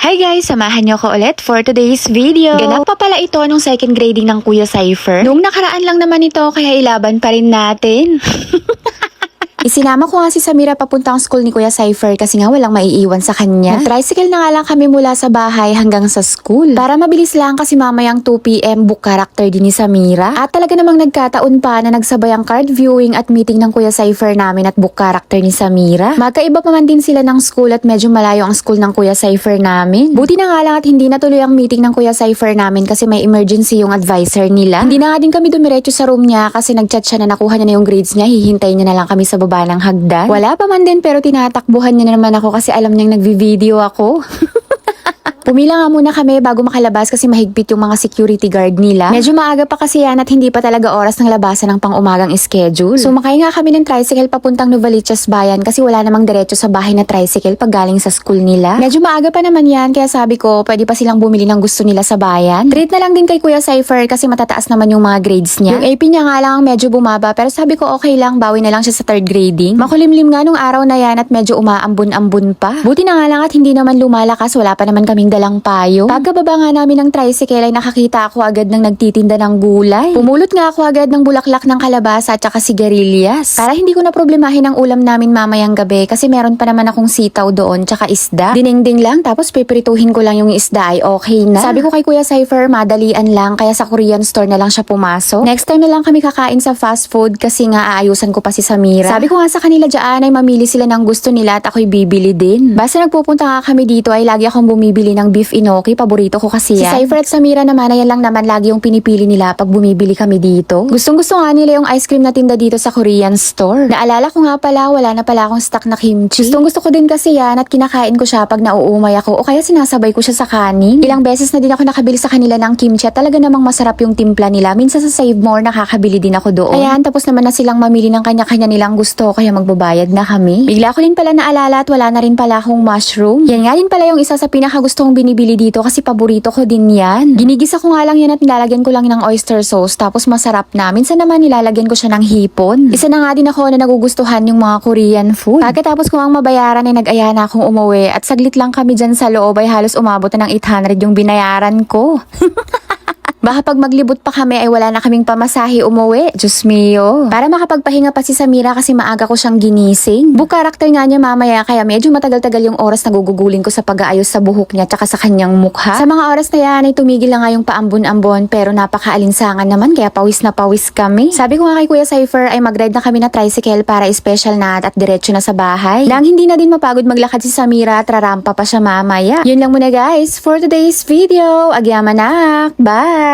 Hi guys! Samahan niyo ko ulit for today's video. Ganap pa pala ito nung second grading ng Kuya Cypher. Nung nakaraan lang naman ito kaya ilaban pa rin natin. Isinama ko nga si Samira papuntang school ni Kuya Cypher kasi nga walang maiiwan sa kanya. Nag-tricycle na nga lang kami mula sa bahay hanggang sa school. Para mabilis lang kasi mamayang 2 PM book character din ni Samira. At talaga namang nagkataon pa na nagsabay ang card viewing at meeting ng Kuya Cypher namin at book character ni Samira. Magkaiba pa man din sila ng school at medyo malayo ang school ng Kuya Cypher namin. Buti na nga lang at hindi natuloy ang meeting ng Kuya Cypher namin kasi may emergency yung advisor nila. Hindi na nga din kami dumiretso sa room niya kasi nagchat siya na nakuha niya na yung grades niya. Hihintayin niya na lang kami sa baba ng hagdan. Wala pa man din pero tinatakbuhan niya na naman ako kasi alam niyang nagvi-video ako. Pumila nga muna kami bago makalabas kasi mahigpit yung mga security guard nila. Medyo maaga pa kasi yan at hindi pa talaga oras ng labasan ng pang-umagang schedule. Sumakay nga kami ng tricycle papuntang Novaliches Bayan kasi wala namang diretso sa bahay na tricycle pag galing sa school nila. Medyo maaga pa naman yan kaya sabi ko pwede pa silang bumili ng gusto nila sa bayan. Treat na lang din kay Kuya Cypher kasi matataas naman yung mga grades niya. Yung AP niya nga lang medyo bumaba pero sabi ko okay lang, bawi na lang siya sa third grading. Makulimlim nga nung araw na yan at medyo umaambun-ambun pa. Buti na nga lang at hindi naman lumalakas, wala pa naman kaming dalang payo. Pagkababa nga namin ng tricycle ay nakakita ako agad ng nagtitinda ng gulay. Pumulot nga ako agad ng bulaklak ng kalabasa at saka sigarilyas. Para hindi ko na problemahin ang ulam namin mamayang gabi kasi meron pa naman akong sitaw doon tsaka isda. Dinengdeng lang tapos piprituhin ko lang yung isda ay okay na. Sabi ko kay Kuya Cypher madalian lang kaya sa Korean store na lang siya pumasok. Next time na lang kami kakain sa fast food kasi nga aayusan ko pa si Samira. Sabi ko nga sa kanila dyan ay mamili sila ng gusto nila at ako'y bibili din. Basta nagpupunta nga kami dito ay lagi akong bumibili ng beef inoki, paborito ko kasi yan. Si Cypher at Samira naman ay yan lang naman lagi yung pinipili nila pag bumibili kami dito. Gustong gusto nga nila yung ice cream na tinda dito sa Korean store. Naalala ko nga pala wala na pala akong stock na kimchi. Gustong gusto ko din kasi yan at kinakain ko siya pag nauumay ako o kaya sinasabay ko siya sa kanin. Ilang beses na din ako nakabili sa kanila ng kimchi at talaga namang masarap yung timpla nila. Minsan sa Save More nakakabili din ako doon. Ayan, tapos naman na silang mamili ng kanya-kanya nilang gusto kaya magbabayad na kami. Bigla ko din pala naalala at wala na rin pala akong mushroom. Yan nga din pala yung isa sa pinakagustong binibili dito kasi paborito ko din yan. Ginigisa ko nga lang yan at nilalagyan ko lang ng oyster sauce tapos masarap na. Minsan naman nilalagyan ko siya ng hipon. Isa na nga din ako na nagugustuhan yung mga Korean food. Pagkatapos ko ang mabayaran ay nag-aya na akong umuwi at saglit lang kami dyan sa loob ay halos umabot na ng 800 yung binayaran ko. Baka pag maglibot pa kami ay wala na kaming pamasahe umuwi. Diyos mio. Para makapagpahinga pa si Samira kasi maaga ko siyang ginising. Book character nga niya mamaya kaya medyo matagal-tagal yung oras na gugugulin ko sa pag-aayos sa buhok niya tsaka sa kanyang mukha. Sa mga oras na yan ay tumigil na nga yung paambon-ambon pero napakaalinsangan naman kaya pawis na pawis kami. Sabi ko nga kay Kuya Cypher ay mag-ride na kami na tricycle para special na at diretso na sa bahay. Lang hindi na din mapagod maglakad si Samira at rarampa pa siya mamaya. Yun lang muna guys for today's video. Agyaman na. Bye!